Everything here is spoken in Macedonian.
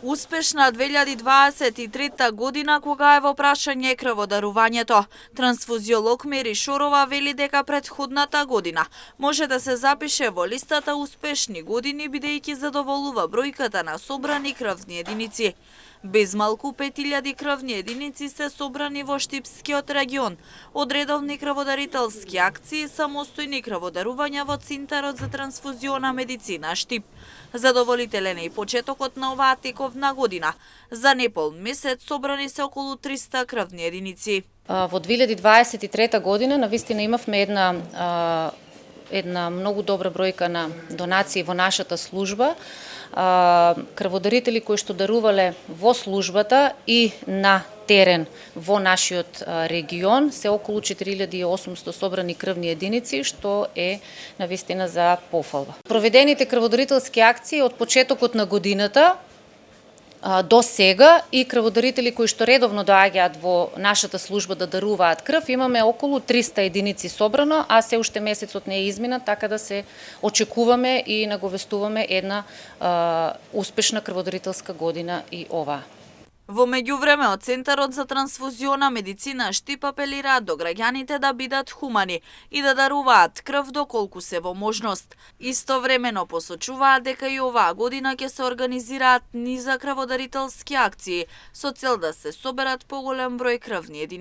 Успешна 2023 година кога е во прашање крводарувањето. Трансфузиолог Мери Шорова вели дека претходната година може да се запише во листата успешни години бидејќи задоволува бројката на собрани крвни единици. Без малку 5000 крвни единици се собрани во Штипскиот регион, од редовни крводарителски акции, самостојни крводарувања во Центарот за трансфузиона медицина Штип. Задоволителен е и почетокот на оваа тековна година. За непол месец собрани се околу 300 крвни единици. Во 2023 година навистина имавме една многу добра бројка на донации во нашата служба. Крводарители кои што дарувале во службата и на терен во нашиот регион се околу 4800 собрани крвни единици, што е навистина за пофалба. Проведените крводарителски акции од почетокот на годината до сега и крводарители кои што редовно доаѓаат во нашата служба да даруваат крв, имаме околу 300 единици собрано, а се уште месецот не е изминат, така да се очекуваме и наговестуваме една успешна крводарителска година и оваа. Во меѓувреме, од Центарот за трансфузиона медицина Штип апелираат до граѓаните да бидат хумани и да даруваат крв доколку се во можност. Истовремено посочуваат дека и оваа година ќе се организираат низа крводарителски акции со цел да се соберат поголем број крвни единици.